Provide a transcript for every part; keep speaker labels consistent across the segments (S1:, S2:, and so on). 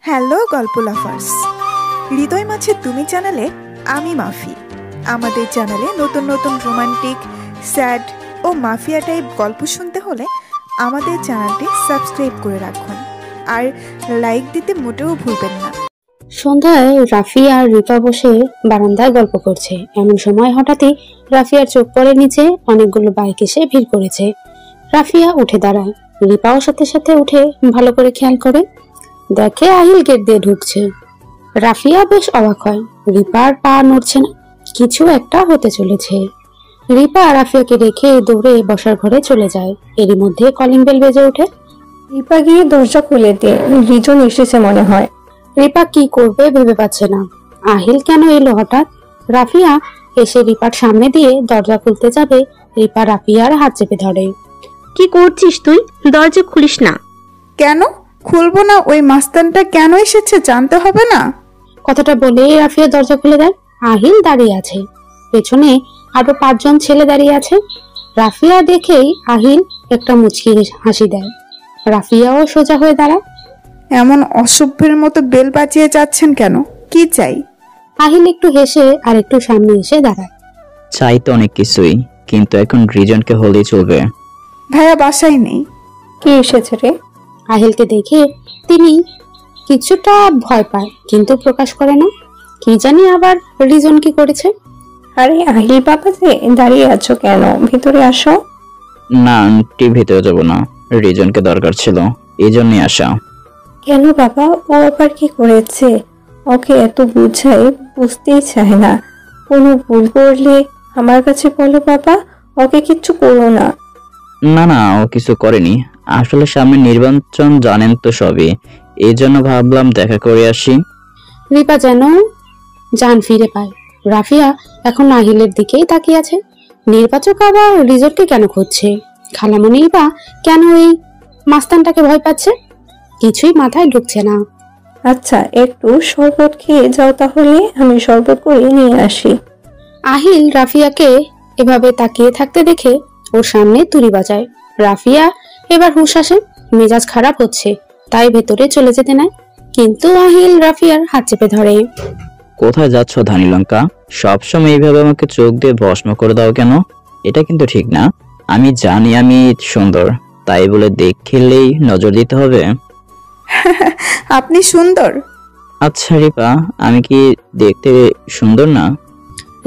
S1: Hello গল্প lovers, হৃদয় মাঝে তুমি চ্যানেলে আমি মাফি। আমাদের চ্যানেলে নতুন নতুন রোমান্টিক, স্যাড ও মাফিয়া টাইপ গল্প শুনতে হলে আমাদের চ্যানেলটি সাবস্ক্রাইব করে রাখুন আর লাইক দিতে মোটেও ভুলবেন না।
S2: সন্ধ্যায় রাফি আর রিপা বসে বারান্দায় গল্প করছে। এমন সময় হঠাৎই রাফিয়ার চোখ পড়ে নিচে অনেকগুলো বাইক এসে ভিড় করেছে। রাফিয়া উঠে দাঁড়ায়, রিপাও সাথে সাথে উঠে ভালো করে খেয়াল করে দেখে আহিল গেট দিয়ে ঢুকছে। রাফিয়া বেশ অবাক হয়, রিপার পা নড়ছে না, কিছু একটা হতে চলেছে। রিপা রাফিয়াকে রেখে দৌড়ে বসার ঘরে চলে যায়। এরই মধ্যে কলিং বেল বেজে ওঠে।
S3: রিপা গিয়ে দরজা খুলে দিয়ে রিজন এসেছে মনে হয়।
S2: রিপা কি করবে ভেবে পাচ্ছে না। আহিল কেন এলো হঠাৎ? রাফিয়া এসে রিপার সামনে দিয়ে দরজা খুলতে যাবে, রিপা রাফিয়ার হাত চেপে ধরে।
S4: কি করছিস তুই? দরজা খুলিস না।
S1: কেন খুলবো না? ওই মাস্তানটা কেন এসেছে জানতে হবে না?
S2: কথাটা বলে রাফিয়া দরজা খুলে দেয়। আহিল দাঁড়িয়ে আছে, পেছনে আরো 5 জন ছেলে দাঁড়িয়ে আছে। রাফিয়া দেখেই আহিল একটা মুচকি হাসি দেয়। রাফিয়াও সোজা হয়ে দাঁড়ায়।
S1: এমন অসভ্যের মতো বেল বাজিয়ে যাচ্ছেন কেন? কি চাই?
S2: আহিল একটু হেসে আর একটু সামনে এসে দাঁড়ায়।
S5: চাই তো অনেক কিছুই, কিন্তু এখন রিজনকে হলেই চলবে।
S1: ভাইয়া বাসায় নেই।
S3: কি এসেছে রে?
S2: আহিলকে দেখে তিনি কিছুটা ভয় পায়, কিন্তু প্রকাশ করে না। কি জানি আবার রিজন কি করেছে।
S3: আরে আহিল বাবা যে, দাঁড়িয়ে আছো কেন? ভিতরে আসো।
S5: না আন্টি, ভেতরে যাবো না, রিজনকে দরকার ছিল, এই জন্যই আসা।
S3: কেন বাবা, ও আবার কি করেছে? ওকে এত বুঝাই, বুঝতেই চায় না। কোনো ভুল করলে আমার কাছে বলো বাবা, ওকে কিচ্ছু করো না।
S5: না না, ও কিছু করেনি, আসলে সামনে নির্বাচন জানেন তো সবই, এই জন্য ভাবলাম দেখা করে আসি।
S2: রিপা যেন জান ফিরে পায়। রাফিয়া এখন আহিলের দিকেই তাকিয়ে আছে। নির্বাচক আবার রিজনকে কেন খুঁজছে? খালামণি বা কেন এই মাস্তানটাকে ভয় পাচ্ছে? কিছুই মাথায় ঢুকছে না।
S3: আচ্ছা, একটু শরবত খেয়ে যাও তাহলে, আমি শরবত করে নিয়ে আসি।
S2: আহিল রাফিয়াকে এভাবে তাকিয়ে থাকতে দেখে ওর সামনে তুড়ি বাজায়। রাফিয়া এবার হুঁশ আসে, মেজাজ খারাপ হচ্ছে, তাই ভেতরে চলে যেতে নেয়, কিন্তু আহিল রাফিয়ার হাত চেপে ধরে।
S5: কোথায় যাচ্ছ ধানি লঙ্কা? সবসময় এইভাবে আমাকে চোখ দিয়ে ভস্ম করে দাও কেন? এটা কিন্তু ঠিক না। আমি জানি আমি সুন্দর, তাই বলে দেখলেই নজর দিতে হবে?
S1: আপনি সুন্দর?
S5: আচ্ছা রিপা, আমি কি দেখতে সুন্দর না?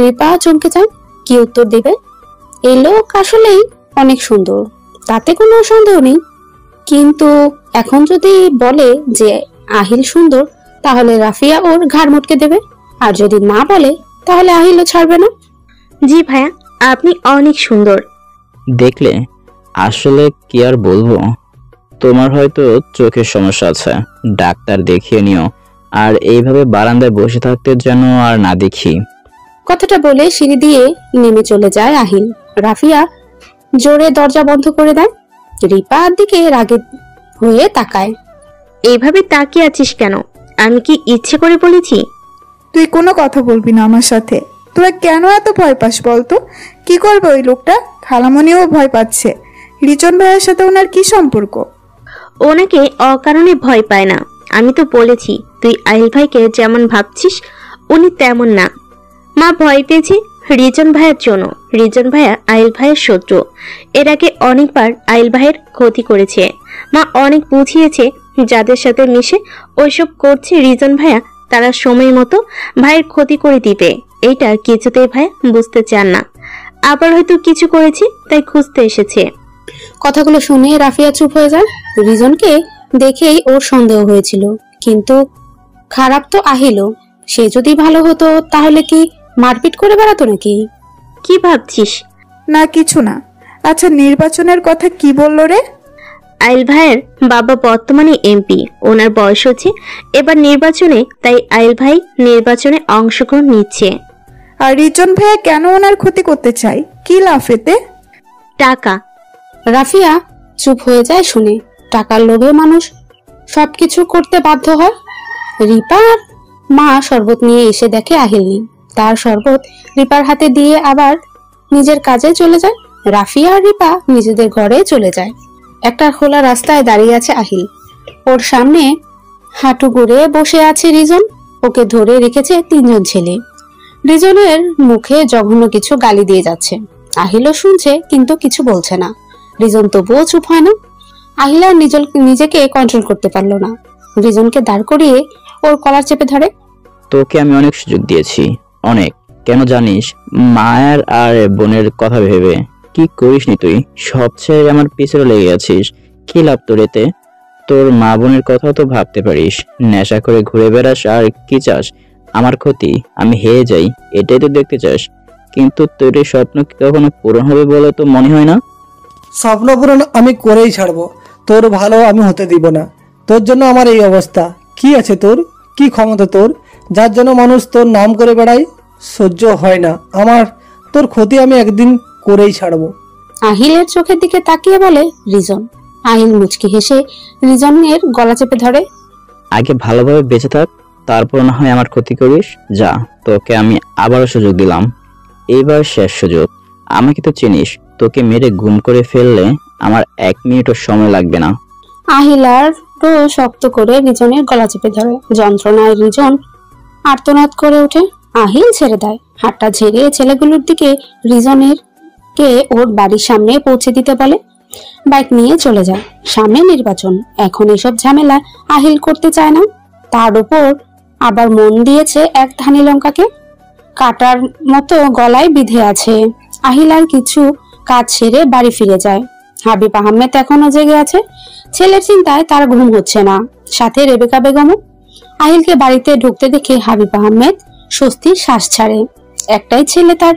S2: রিপা চমকে যায়, কি উত্তর দেবে? এই লোক আসলেই অনেক সুন্দর, তাতে কোনো সন্দেহ নেই, কিন্তু এখন যদি বলে যে আহিল সুন্দর, তাহলে রাফিয়া ওর ঘাড় মটকে দেবে, আর যদি না বলে তাহলে আহিলও ছাড়বে না।
S4: জি ভাইয়া, আপনি অনেক সুন্দর।
S5: দেখলে, আসলে কি আর বলবো, তোমার হয়তো চোখের সমস্যা আছে, ডাক্তার দেখিয়ে নিও, আর এইভাবে বারান্দায় বসে থাকতে যেন আর না দেখি।
S2: কথাটা বলে সিঁড়ি দিয়ে নেমে চলে যায় আহিল। রাফিয়া জোরে দরজা বন্ধ করে দেয়। রিপার দিকে রাগে হয়ে তাকায়।
S4: এইভাবে তাকিয়ে আছিস কেন? আমি কি ইচ্ছে করে বলেছি?
S1: তুই কোনো কথা বলবি না আমার সাথে। তোরা কেন এত ভয় পাস বলতো? কি করবে ওই লোকটা? খালামণিও ভয় পাচ্ছে। রিজন ভাইয়ের সাথে ওনার কি সম্পর্ক?
S4: ওনাকে অকারণে ভয় পায় না। আমি তো বলেছি, তুই আহিল ভাইকে যেমন ভাবছিস উনি তেমন না। মা ভয় পেয়েছে রিজন ভাইয়ের জন্য। রিজন ভাইয়া আহিল ভাইয়ের শত্রু, এর আগে অনেকবার আহিল ভাইয়ের ক্ষতি করেছে। মা অনেক বুঝিয়েছে যাদের সাথে মিশে ওইসব করছে রিজন ভাইয়া, তারা সময় মতো ভাইয়ের ক্ষতি করে দিবে। এইটা কিছুতেই ভাই বুঝতে চান না। আবার হয়তো কিছু করেছি তাই খুঁজতে এসেছে।
S2: কথাগুলো শুনে রাফিয়া চুপ হয়ে যায়। রিজনকে দেখেই ওর সন্দেহ হয়েছিল, কিন্তু খারাপ তো আহিলও। সে যদি ভালো হতো তাহলে কি মারপিট করে বেড়াতো নাকি?
S4: কি ভাবছিস?
S1: না কিছু না। আচ্ছা, নির্বাচনের কথা কি বললো রে?
S4: আহিল ভাইয়ের বাবা বর্তমানে এমপি, ওনার বয়স হচ্ছে এবার নির্বাচনে, তাই আহিল ভাই নির্বাচনে অংশগ্রহণ নিচ্ছে।
S1: আর রিজন ভাইয়া কেন ওনার ক্ষতি করতে চায়? কি লাভ এতে?
S4: টাকা।
S2: রাফিয়া চুপ হয়ে যায় শুনে। টাকার লোভে মানুষ সবকিছু করতে বাধ্য হয়। রিপার মা শরবত নিয়ে এসে দেখে আহিল নেই। তার শরবত রিপার হাতে দিয়ে আবার নিজের কাজে চলে যায়। রাফিয়া আর রিপা নিজেদের ঘরে চলে যায়। একটা খোলা রাস্তায় দাঁড়িয়ে আছে আহিল। ওর সামনে হাঁটু গড়ে বসে আছে রিজন। ওকে ধরে রেখেছে তিনজন ছেলে। রিজনের মুখে জঘন্য কিছু গালি দিয়ে যাচ্ছে। আহিলও শুনছে কিন্তু কিছু বলছে না। রিজন তবুও চুপ হয় না। আহিলা নিজেকে কন্ট্রোল করতে পারলো না। রিজনকে দাঁড় করিয়ে ওর কলার চেপে ধরে।
S5: তোকে আমি অনেক সুযোগ দিয়েছি, অনেক। কেন জানিস? মায়ের আর বোনের কথা ভেবে। কি করিসনি তুই? সবচেয়ে আমার পিছনে লেগে আছিস। কি লাভ তোর এতে? তোর মা বোনের কথা তো ভাবতে পারিস। নেশা করে ঘুরে বেড়াস আর কি চাস? আমার ক্ষতি, আমি হেরে যাই, এটাই তো দেখতে চাস। কিন্তু তোর এই স্বপ্ন কি কখনো পূরণ হবে বলে তো মনে হয় না?
S6: স্বপ্ন পূরণ আমি করেই ছাড়বো। তোর ভালো আমি হতে দিব না। তোর জন্য আমার এই অবস্থা। কি আছে তোর? কি ক্ষমতা তোর, যার জন্য মানুষ তোর নাম করে বেড়ায়? সহ্য হয় না আমার। তোর ক্ষতি আমি একদিন করেই ছাড়বো।
S2: আহিলের চোখের দিকে তাকিয়ে বলে রিজন। আহিল মুচকি হেসে রিজনের গলা চেপে ধরে।
S5: আগে ভালোভাবে বেঁচে থাক, তারপর না হয় আমার ক্ষতি করিস। যা, তোকে আমি আবারও সুযোগ দিলাম। এইবার শেষ সুযোগ। আমাকে তো চিনিস, তোকে মেরে গুম করে ফেললে আমার 1 মিনিটও সময় লাগবে না।
S2: আহিল আরো শক্ত করে রিজনের গলা চেপে ধরে। যন্ত্রণায় রিজন আর্তনাদ করে ওঠে। আহিল ছেড়ে দেয়। হাতটা ঝেড়ে ছেলেগুলোর দিকে রিজনের কে ওর বাড়ির সামনে পৌঁছে দিতে বলে। বাইক নিয়ে চলে যায়। সামনে নির্বাচন, এখন এসব ঝামেলা আহিল করতে চায় না। তার উপর আবার মন দিয়েছে এক ধানি লঙ্কাকে। কাটার মতো গলায় বিঁধে আছে। আহিল আর কিছু কাজ সেরে বাড়ি ফিরে যায়। হাবিব আহমেদ এখনো জেগে আছে। ছেলের চিন্তায় তার ঘুম হচ্ছে না, সাথে রেবেকা বেগমও। আহিলকে বাড়িতে ঢুকতে দেখে হাবিব আহমেদ স্বস্তির শ্বাস ছাড়ে। একটাই ছেলে তার,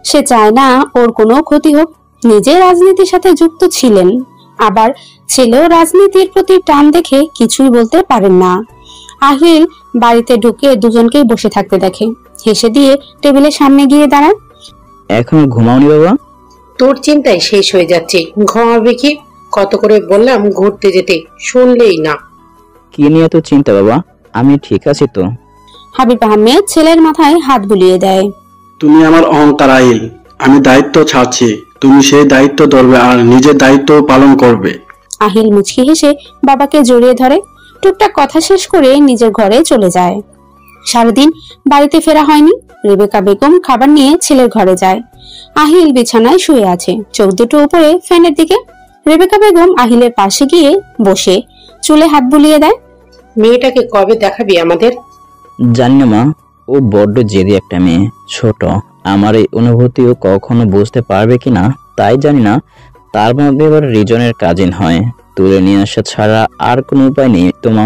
S2: সে চায় না ওর কোনো ক্ষতি হোক। নিজে রাজনীতির সাথে যুক্ত ছিলেন, আবার ছেলেও রাজনীতির প্রতি টান দেখে কিছুই বলতে পারেন না। আহিল বাড়িতে ঢুকে দুজনকেই বসে থাকতে দেখে। হেসে দিয়ে টেবিলের সামনে গিয়ে দাঁড়ায়।
S5: এখনো ঘুমাওনি বাবা?
S7: তোর চিন্তায় শেষ হয়ে যাচ্ছে, ঘুমাবে কি? কত করে বললাম ঘুরতে যেতে, শুনলেই না।
S5: কি নিয়ে এত চিন্তা বাবা? আমি ঠিক আছি তো।
S2: হাবিব আহমেদ ছেলের মাথায় হাত বুলিয়ে দেয়।
S8: তুমি আমার অহংকার আইল। আমি দায়িত্ব ছাড়ছি, তুমি সেই দায়িত্ব ধরবে আর নিজের দায়িত্ব পালন করবে।
S2: আহিল মুচকি হেসে বাবাকে জড়িয়ে ধরে। টুকটাক কথা শেষ করে নিজের ঘরে চলে যায়। সারাদিন বাড়িতে ফেরা হয়নি। রেবেকা বেগম খাবার নিয়ে ছেলের ঘরে যায়। আহিল বিছানায় শুয়ে আছে, চোখ দুটো উপরে ফ্যানের দিকে। রেবেকা বেগম আহিলের পাশে গিয়ে বসে চুলে হাত বুলিয়ে দেয়।
S7: মেয়েটাকে কবে দেখাবি আমাদের?
S5: জানি না মা, ও বড্ড জেদি একটা মেয়ে, ছোট। আমার এই অনুভূতিও কখনো বুঝতে পারবে কিনা তাই জানি না। তার মধ্যে এবার রিজনের কাজিন হয়, তুলে নিয়ে আসা ছাড়া আর কোনো উপায় নেই তো মা।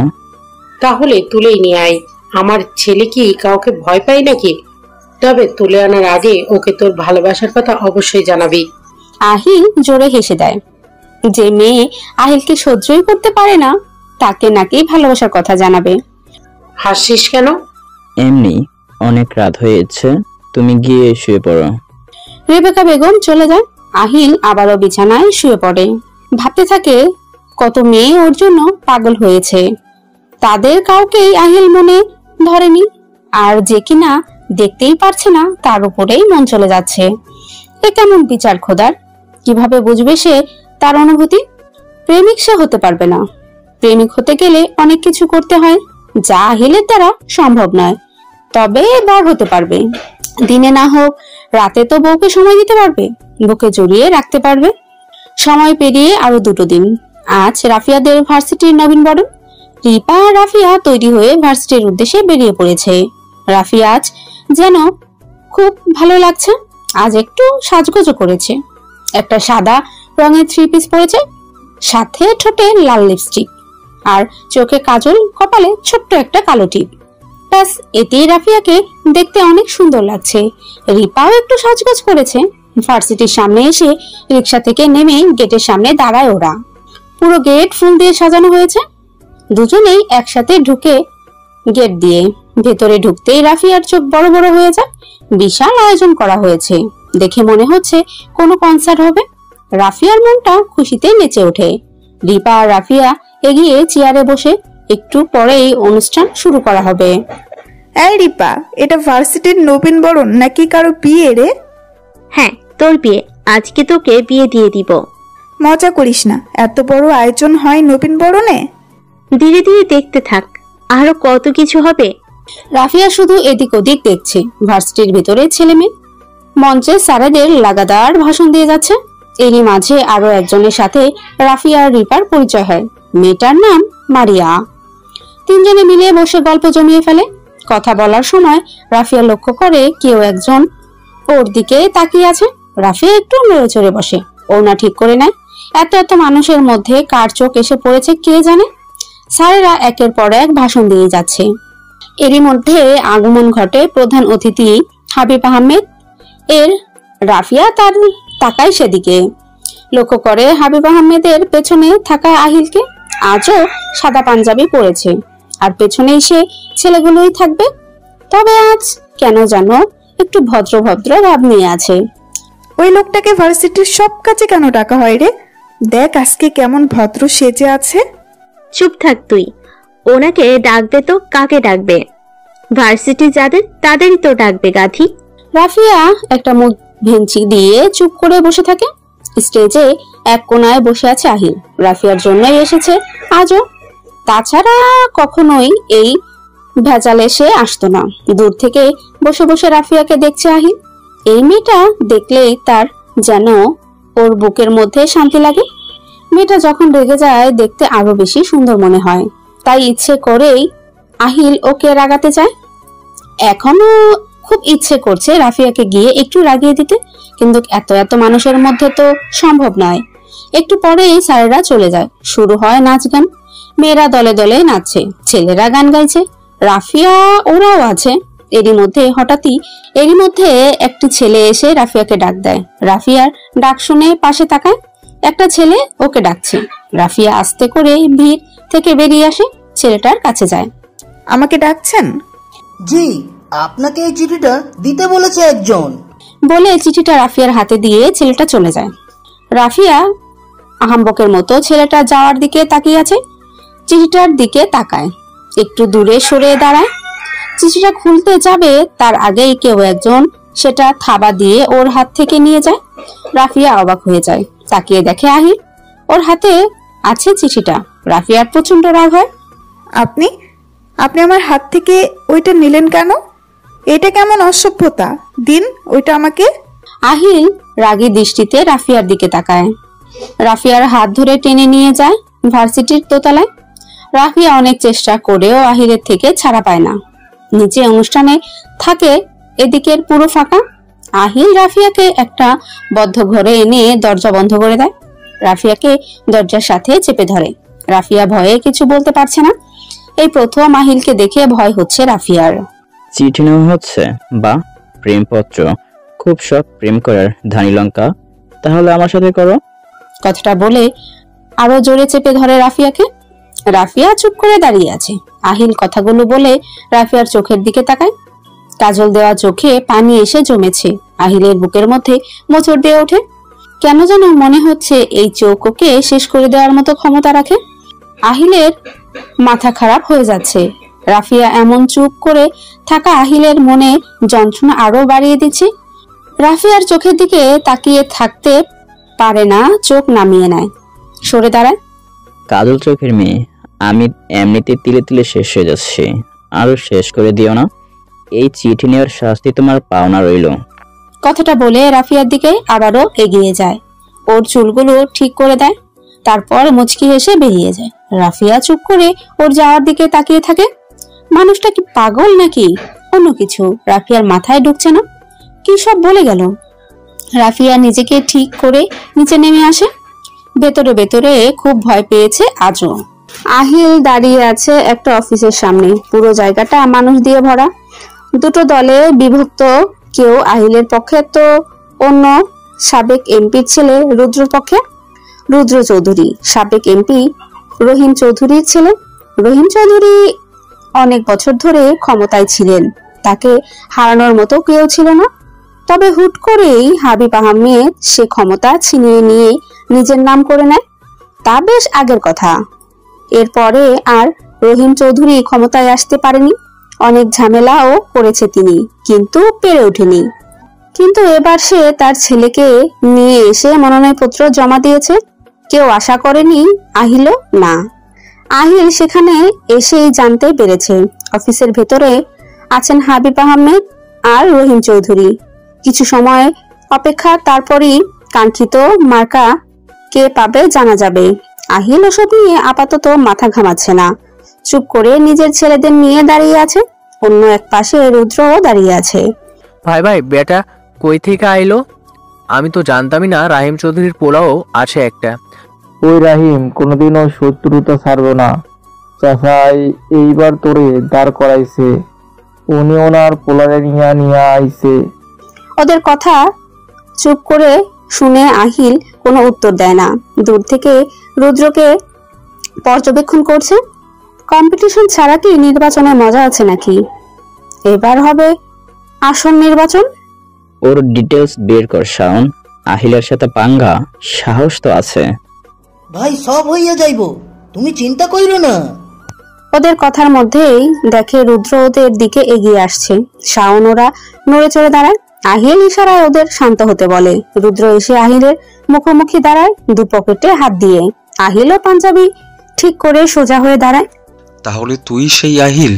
S7: তাহলে তুলেই নিয়ে আয়। আমার ছেলে কি কাউকে ভয় পায় নাকি? তবে তুলে আনার আগে ওকে তোর ভালোবাসার কথা অবশ্যই জানাবি।
S2: আহিল জোরে হেসে দেয়। যে মেয়ে আহিলকে সহ্যই করতে পারে না, তাকে নাকি ভালোবাসার কথা জানাবে।
S7: হাসিস কেন?
S5: এমনি, অনেক রাত হয়েছে, তুমি গিয়ে শুয়ে পড়ো।
S2: রেবেকা বেগম চলে যায়। আহিল আবারও বিছানায় শুয়ে পড়ে। ভাবতে থাকে কত মেয়ে ওর জন্য পাগল হয়েছে, তাদের কাউকেই আহিল মনে ধরেনি। আর যে কিনা দেখতেই পারছে না, তার উপরেই মন চলে যাচ্ছে। এ কেমন বিচার খোদার! কিভাবে বুঝবে সে তার অনুভূতি? প্রেমিক সে হতে পারবে না। প্রেমিক হতে গেলে অনেক কিছু করতে হয়, যা আহিলের দ্বারা সম্ভব নয়। তবে বর হতে পারবে। দিনে না হোক রাতে তো বউকে সময় দিতে পারবে, বুকে জড়িয়ে রাখতে পারবে। সময় পেরিয়ে আরো 2 দিন। আজ রাফিয়াদের ভার্সিটির নবীন বরণ। রিপা আর রাফিয়া তৈরি হয়ে ভার্সিটির উদ্দেশ্যে বেরিয়ে পড়েছে। রাফিয়া আজ যেন খুব ভালো লাগছে। আজ একটু সাজগোজও করেছে। একটা সাদা রঙের 3 পিস পরেছে, সাথে ঠোঁটে লাল লিপস্টিক আর চোখে কাজল, কপালে ছোট্ট একটা কালো টিপ। ব্যাস, এতেই রাফিয়াকে দেখতে অনেক সুন্দর লাগছে। রিপাও একটু সাজগোজ করেছে। ভার্সিটির সামনে এসে রিক্সা থেকে নেমে গেটের সামনে দাঁড়ায় ওরা। পুরো গেট ফুল দিয়ে সাজানো হয়েছে। দুজনেই একসাথে ঢুকে গেট দিয়ে ভেতরে ঢুকতেই রাফিয়ার চোখ বড় বড় হয়ে যায়। বিশাল আয়োজন করা হয়েছে, দেখে মনে হচ্ছে কোনো কনসার্ট হবে। রাফিয়ার মনটা খুশিতে নেচে ওঠে। রিপা আর রাফিয়া এগিয়ে চেয়ারে বসে। একটু পরেই অনুষ্ঠান শুরু করা হবে।
S1: এই রিপা, এটা ভার্সিটির নবীন বরণ নাকি কারো বিয়ে রে?
S4: হ্যাঁ, তোর বিয়ে। আজকে তোকে বিয়ে দিয়ে দিব।
S1: মজা করিস না, এত বড় আয়োজন হয় নবীন বরণে?
S4: ধীরে ধীরে দেখতে থাক। আরো কত কিছু হবে।
S2: রাফিয়া শুধু এদিক ওদিক দেখছে। ভার্সিটির ভিতরে ছেলে মেয়ে মঞ্চে স্যারেদের লাগাতার ভাষণ দিয়ে যাচ্ছে। এরই মাঝে আরো একজনের সাথে রাফিয়া আর রিপার পরিচয় হয়। মেয়েটার নাম মারিয়া। তিনজনে মিলে বসে গল্প জমিয়ে ফেলে। কথা বলার সময় রাফিয়া লক্ষ্য করে কেউ একজন ওর দিকে তাকিয়ে আছে। রাফিয়া একটু নড়ে চড়ে বসে, ওড়না ঠিক করে নেয়। এত এত মানুষের মধ্যে কার চোখ এসে পড়েছে কে জানে। স্যারেরা একের পর এক ভাষণ দিয়ে যাচ্ছে। এরই মধ্যে আগমন ঘটে প্রধান অতিথি হাবিব আহমেদ এর। রাফিয়া তার তাকায় সেদিকে, লক্ষ্য করে হাবিব আহমেদের পেছনে থাকা আহিলকে। আজও সাদা পাঞ্জাবি পরেছে, আর পেছনেই সে ছেলেগুলোই থাকবে। তবে আজ কেন জানো একটু ভদ্র ভদ্র ভাব নিয়ে আছে।
S1: ওই লোকটাকে ভার্সিটির সব কাজে কেন ডাকা হয় রে? দেখ আজকে কেমন ভদ্র সেজে আছে।
S4: চুপ থাক তুই। ওনাকে ডাকবে তো কাকে ডাকবে? ভার্সিটি যাদের তাদেরই তো ডাকবে গাধি।
S2: রাফিয়া একটা মুখ ভেঞ্চি দিয়ে চুপ করে বসে থাকে। স্টেজে এক কোনায় বসে আছে আহিল। রাফিয়ার জন্যই এসেছে আজও, তাছাড়া কখনোই এই ভেজালে সে আসতো না। দূর থেকে বসে বসে রাফিয়াকে দেখছে আহিল। এই মেয়েটা দেখলেই তার যেন ওর বুকের মধ্যে শান্তি লাগে। মেয়েটা যখন রেগে যায় দেখতে আরো বেশি সুন্দর মনে হয়, তাই ইচ্ছে করেই আহিল ওকে রাগাতে চায়। এখনো খুব ইচ্ছে করছে রাফিয়াকে গিয়ে একটু রাগিয়ে দিতে, কিন্তু এত এত মানুষের মধ্যে তো সম্ভব নয়। একটু পরেই স্যারেরা চলে যায়। শুরু হয় নাচ গান। মেয়েরা দলে দলে নাচছে, ছেলেরা গান গাইছে, রাফিয়া ওরাও আছে। এরই মধ্যে একটি ছেলে এসে রাফিয়াকে ডাক দেয়। রাফিয়ার ডাক শুনে পাশে তাকায়। একটা ছেলে ওকে ডাকছে। রাফিয়া আস্তে করে ভিড় থেকে বেরিয়ে আসে, ছেলেটার কাছে যায়।
S1: আমাকে ডাকছেন?
S9: জি, আপনাকে এই চিঠিটা দিতে বলেছে একজন।
S2: বলে চিঠিটা রাফিয়ার হাতে দিয়ে ছেলেটা চলে যায়। রাফিয়া আহাম্বকের মতো ছেলেটা যাওয়ার দিকে তাকিয়ে আছে। চিঠিটার দিকে তাকায়, একটু দূরে সরে দাঁড়ায়। চিঠিটা খুলতে যাবে তার আগেই কেউ একজন সেটা থাবা দিয়ে ওর হাত থেকে নিয়ে যায়। রাফিয়া অবাক হয়ে যায়, তাকিয়ে দেখে আহিল, ওর হাতে আছে চিঠিটা। রাফিয়ার প্রচন্ড রাগ হয়।
S1: আপনি আপনি আমার হাত থেকে ওইটা নিলেন কেন? এটা কেমন অসভ্যতা! দিন ওইটা আমাকে।
S2: আহিল রাগী দৃষ্টিতে রাফিয়ার দিকে তাকায়। রাফিয়ার হাত ধরে টেনে নিয়ে যায় ভার্সিটির দোতলায়। রাফিয়া অনেক চেষ্টা করেও আহিলের থেকে ছাড়া পায় না। নিচে অনুষ্ঠানে থাকে, এদিকের পুরো ফাঁকা। আহিল রাফিয়াকে একটা বদ্ধ ঘরে এনে দরজা বন্ধ করে দেয়। রাফিয়াকে দরজার সাথে চেপে ধরে। রাফিয়া ভয়ে কিছু বলতে পারছে না। এই প্রথম আহিলকে দেখে ভয় হচ্ছে রাফিয়ার।
S5: চিঠি নেওয়া হচ্ছে বা প্রেমপত্র? খুব শখ প্রেম করার ধানি লঙ্কা, তাহলে আমার সাথে করো।
S2: কথাটা বলে আরো জোরে চেপে ধরে রাফিয়াকে। রাফিয়া চুপ করে দাঁড়িয়ে আছে। আহিল কথাগুলো বলে রাফিয়ার চোখের দিকে তাকায়। কাজল দেওয়া চোখে পানি এসে জমেছে। আহিলের বুকের মধ্যে মোচড় দিয়ে ওঠে। কেন যেন মনে হচ্ছে এই চোখ ওকে শেষ করে দেওয়ার মতো ক্ষমতা রাখে। আহিলের মাথা খারাপ হয়ে যাচ্ছে। রাফিয়া এমন চুপ করে থাকা আহিলের মনে যন্ত্রণা আরো বাড়িয়ে দিচ্ছে। রাফিয়ার চোখের দিকে তাকিয়ে থাকতে পারে না, চোখ নামিয়ে নেয়, সরে দাঁড়ায়।
S5: কাজল চোখের মেয়ে, আমি এমনিতে তিলে তিলে শেষ হয়ে যাচ্ছি, আরো শেষ করে দিও না। এই চিঠি নেওয়ার শাস্তি তোমার পাওনা রইল।
S2: কথাটা বলে রাফিয়ার দিকে আবারও এগিয়ে যায়, ওর চুলগুলো ঠিক করে দেয়, তারপর মুচকি হেসে বেরিয়ে যায়। রাফিয়া চুপ করে ওর যাওয়ার দিকে তাকিয়ে থাকে। মানুষটা কি পাগল নাকি অন্য কিছু রাফিয়ার মাথায় ঢুকছে না। কি সব বলে গেল। রাফিয়া নিজেকে ঠিক করে নিচে নেমে আসে। ভেতরে ভেতরে খুব ভয় পেয়েছে আজও। আহিল দাঁড়িয়ে আছে একটা অফিসের সামনে। পুরো জায়গাটা মানুষ দিয়ে ভরা। দুটো দলে বিভক্ত, কেউ আহিলের পক্ষে তো অন্য সাবেক এমপির ছেলে রুদ্রর পক্ষে। রুদ্র চৌধুরী সাবেক এমপি রহিম চৌধুরীর ছেলে। রহিম চৌধুরী অনেক বছর ধরে ক্ষমতায় ছিলেন, তাকে হারানোর মতো কেউ ছিল না। তবে হুট করেই হাবিব আহমেদ সে ক্ষমতা ছিনিয়ে নিয়ে নিজের নাম করে নেয়। তা বেশ আগের কথা। এরপরে আর রহিম চৌধুরী ক্ষমতায় আসতে পারেনি। অনেক ঝামেলাও করেছে তিনি, কিন্তু পেরে ওঠেনি। কিন্তু এবার সে তার ছেলেকে নিয়ে এসে মনোনয়নপত্র জমা দিয়েছে। কেউ আশা করেনি, আহিলও না। আহিল সেখানে এসেই জানতে পেরেছে অফিসের ভেতরে আছেন হাবিব আহমেদ আর রহিম চৌধুরী। কিছু সময় অপেক্ষা, তারপরই কাঙ্ক্ষিত মার্কা কে পাবে জানা যাবে। আহিল ওসব নিয়ে আপাতত মাথা ঘামাচ্ছে না, চুপ করে নিজের ছেলেদের নিয়ে দাঁড়িয়ে আছে। অন্য এক পাশে রুদ্রও দাঁড়িয়ে আছে।
S10: ভাই ভাই বেটা কই থেকে আইলো? আমি তো জানতামই না রাহিম চৌধুরীর পোলাও আছে একটা।
S11: ওই রাহিম কোনোদিনও শত্রুতা ছাড়বো না। চাচাই এইবার তোরে দাঁড় করাইছে, উনি ওনার পোলারে নিয়ে আইছে।
S2: ওদের কথা চুপ করে শুনে আহিল কোনো উত্তর দেয় না। দূর থেকে রুদ্রকে পর্যবেক্ষণ করছে। কম্পিটিশন ছাড়া কি নির্বাচনে মজা আছে নাকি? এবার হবে আসল নির্বাচন।
S5: ওর ডিটেলস বের কর শাওন। আহিলের সাথে পাঙ্গা সাহস তো আছে।
S9: ভাই সব হইয়া যাইব, তুমি চিন্তা কইরো না।
S2: ওদের কথার মধ্যেই দেখে রুদ্র ওদের দিকে এগিয়ে আসছে। শাওন ওরা নড়ে চড়ে দাঁড়ায়। আহিল ইশারায় ওদের শান্ত হতে বলে। রুদ্র এসে আহিলের মুখোমুখি দাঁড়ায়, দু পকেটে হাত দিয়ে। আহিলও পাঞ্জাবি ঠিক করে সোজা হয়ে দাঁড়ায়।
S12: তাহলে তুই সেই আহিল?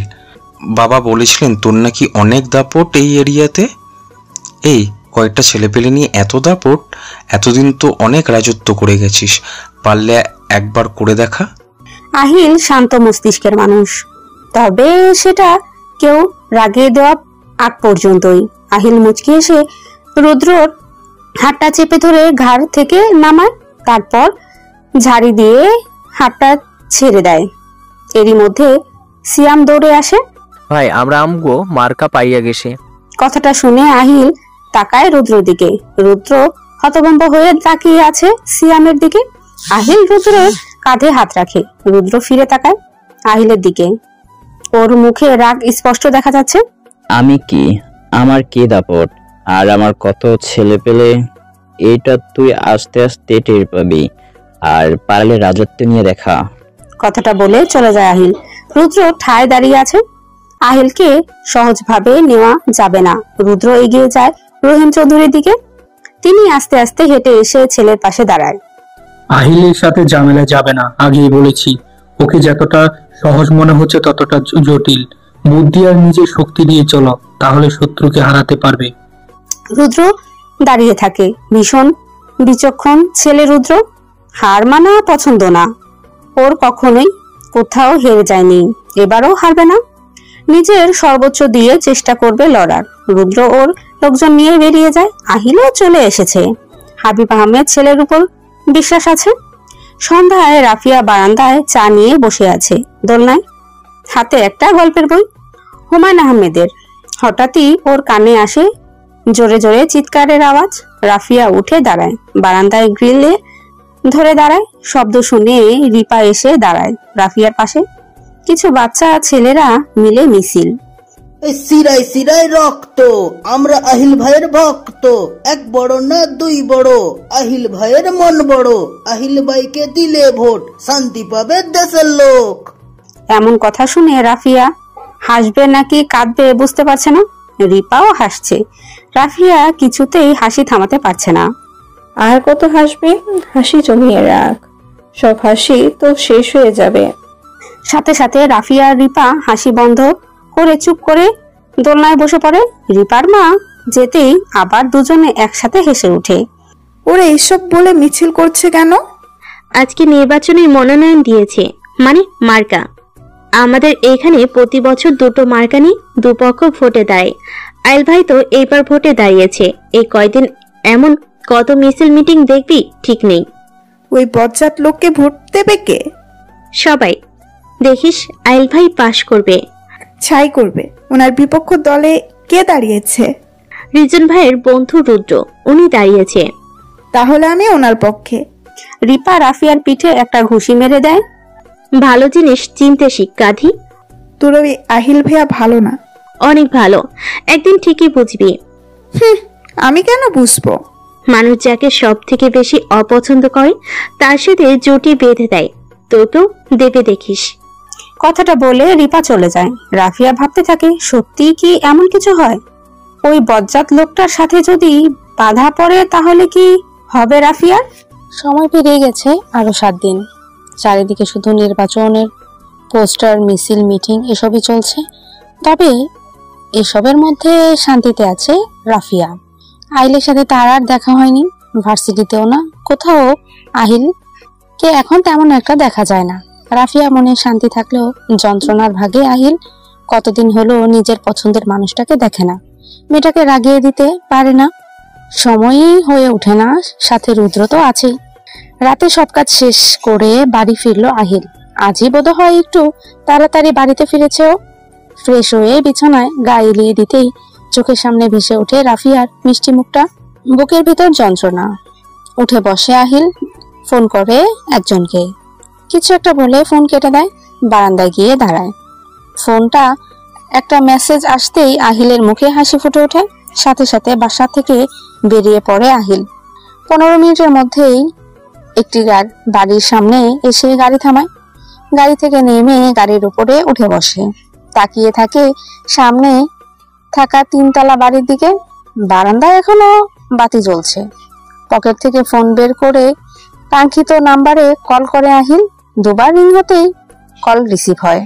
S12: বাবা বলেছিলেন তোর নাকি অনেক দাপট এই এরিয়াতে। এই কয়েকটা ছেলেপেলে নিয়ে এত দাপট, এতদিন তো অনেক রাজত্ব করে গেছিস, পারলে একবার করে দেখা।
S2: আহিল শান্ত মস্তিষ্কের মানুষ, তবে সেটা কেউ রাগিয়ে দেওয়া আগ পর্যন্তই। আহিল মুচকি এসে রুদ্রর হাতটা চেপে ধরে ঘাড় থেকে নামায়, তারপর ঝাড়ি দিয়ে হাতটা ছেড়ে দেয়। এরই মধ্যে সিয়াম দৌড়ে আসে।
S10: ভাই আমরা আমগো মার্কা পাইয়া গেছে।
S2: কথাটা শুনে আহিল তাকায় রুদ্রর দিকে। রুদ্র হতভম্ব হয়ে তাকিয়ে আছে সিয়ামের দিকে। আহিল রুদ্রের কাঁধে হাত রাখে। রুদ্র ফিরে তাকায় আহিলের দিকে। ওর মুখে রাগ স্পষ্ট দেখা যাচ্ছে।
S5: আমি কি, আমার কি দাপট, আর আমার কত ছেলে পেলে, এইটা তুই আস্তে আস্তে টের পাবি, আর পারলে রাজত্ব নিয়ে দেখা।
S2: কথাটা বলে চলে যায় আহিল। রুদ্র ঠায় দাঁড়িয়ে আছে। আহিলকে সহজভাবে নেওয়া যাবে না। রুদ্র এগিয়ে যায় রহিম চৌধুরীর দিকে। তিনি আস্তে আস্তে হেঁটে এসে ছেলের পাশে দাঁড়ায়।
S13: আহিলের সাথে ঝামেলা যাবে না, আগেই বলেছি। ওকে যতটা সহজ মনে হচ্ছে ততটা জটিল। বুদ্ধি আর নিজের শক্তি দিয়ে চলো, তাহলে শত্রুকে হারাতে পারবে।
S2: রুদ্র দাঁড়িয়ে থাকে। ভীষণ বিচক্ষণ ছেলে রুদ্র। হার মানা পছন্দ না ওর, কখনোই কোথাও হেরে যায়নি, এবারও হারবে না। নিজের সর্বোচ্চ দিয়ে চেষ্টা করবে লড়ার। রুদ্র ওর লোকজন নিয়ে বেরিয়ে যায়। আহিলও চলে এসেছে। হাবিব আহমেদ ছেলের উপর বিশ্বাস আছে। সন্ধ্যায় রাফিয়া বারান্দায় চা নিয়ে বসে আছে দোলনায়, হাতে একটা গল্পের বই। হুমায়ুন আহমেদের। হঠাৎই ওর কানে আসে জোরে জোরে চিৎকারের আওয়াজ। রাফিয়া উঠে দাঁড়ায়, বারান্দায় গ্রিলে ধরে দাঁড়ায়। শব্দ শুনে রিপা এসে দাঁড়ায় রাফিয়ার পাশে। কিছু বাচ্চা ছেলেরা মিলে মিছিল।
S9: সিরাই সিরাই রক্ত, আমরা আহিল ভাইয়ের ভক্ত, এক বড় না দুই বড়, আহিল ভাইয়ের মন বড়, আহিল ভাইকে দিলে ভোট, শান্তি পাবে দেশের লোক।
S2: এমন কথা শুনে রাফিয়া হাসবে নাকি কাঁদবে বুঝতে পারছে না। রিপাও হাসছে। রাফিয়া কিছুতেই হাসি থামাতে পারছে না।
S3: আর কত হাসবে? হাসি জমিয়ে রাখ, সব হাসি তো শেষ হয়ে যাবে।
S2: সাথে সাথে রাফিয়া আর রিপা হাসি বন্ধ করে চুপ করে দোলনায় বসে পড়ে। রিপার মা যেতেই আবার দুজনে একসাথে হেসে ওঠে।
S1: ওরা এসব বলে মিছিল করছে কেন?
S4: আজকে নির্বাচনের মনোনয়ন দিয়েছে, মানে মার্কা। আমাদের এখানে প্রতি বছর দুটো মার্কা নিয়ে দুপক্ষ ভোটে দেয়। আইল ভাই তো এইবার ভোটে দাঁড়িয়েছে। এই কয়দিন এমন কত মিছিল মিটিং দেখবি, ঠিক নেই।
S1: ওই বজ্জাত লোককে ভোট দেবে কে?
S4: সবাই। দেখিস আইল ভাই পাশ করবে।
S1: ছাই করবে। ওনার বিপক্ষ দলে কে দাঁড়িয়েছে?
S4: রিজন ভাইয়ের বন্ধু রুদ্র, উনি দাঁড়িয়েছে।
S1: তাহলে আমি ওনার পক্ষে।
S2: রিপা রাফিয়ার পিঠে একটা ঘুষি মেরে দেয়।
S4: ভালো জিনিস চিনতে শিখ গাধি।
S1: তোর ওই আহিল ভাইয়া ভালো না।
S4: অনেক ভালো, একদিন ঠিকই বুঝবি।
S1: আমি কেন বুঝবো?
S4: মানুষ যাকে সব থেকে বেশি অপছন্দ করে তার সাথে জুটি বেঁধে দেয়, তোকেও দেবে দেখিস।
S2: কথাটা বলে রিপা চলে যায়। রাফিয়া ভাবতে থাকে, সত্যি কি এমন কিছু হয়? ওই বজ্জাত লোকটার সাথে যদি বাধা পড়ে তাহলে কি হবে রাফিয়ার? সময় পেরিয়ে গেছে আরো 7 দিন। চারিদিকে শুধু নির্বাচনের পোস্টার, মিছিল, মিটিং এসবই চলছে। তবে এসবের মধ্যে শান্তিতে আছে রাফিয়া। আহিলের সাথে তার আর দেখা হয়নি, ভার্সিটিতেও না, কোথাও আহিলকে এখন তেমন একটা দেখা যায় না। রাফিয়া মনে শান্তি থাকলেও যন্ত্রণার ভাগে আহিল কতদিন হলো নিজের পছন্দের মানুষটাকে দেখে না। মেয়েটাকে রাগিয়ে দিতে পারে না, সময়ই হয়ে ওঠে না, সাথে রুদ্র তো আছেই। রাতে সব কাজ শেষ করে বাড়ি ফিরলো আহিল। আজই বোধ হয় একটু তাড়াতাড়ি বাড়িতে ফিরেছেও। ফ্রেশ হয়ে বিছানায় গা এলিয়ে দিতেই চোখের সামনে ভেসে ওঠে রাফিয়ার মিষ্টি মুখটা। বুকের ভিতর যন্ত্রণা। উঠে বসে আহিল, ফোন করে একজনকে, কিছু একটা বলে ফোন কেটে দেয়। বারান্দায় গিয়ে দাঁড়ায়। ফোনটা একটা মেসেজ আসতেই আহিলের মুখে হাসি ফুটে ওঠে। সাথে সাথে বাসা থেকে বেরিয়ে পড়ে আহিল। 15 মিনিটের মধ্যেই একটি বাড়ির সামনে এসে গাড়ি থামায়। গাড়ি থেকে নেমে গাড়ির উপরে উঠে বসে। তাকিয়ে থাকে সামনে থাকা 3 তলা বাড়ির দিকে। বারান্দায় এখনো বাতি জ্বলছে। পকেট থেকে ফোন বের করে কাঙ্ক্ষিত নাম্বারে কল করে আহিল। 2বার রিং হতেই কল রিসিভ হয়।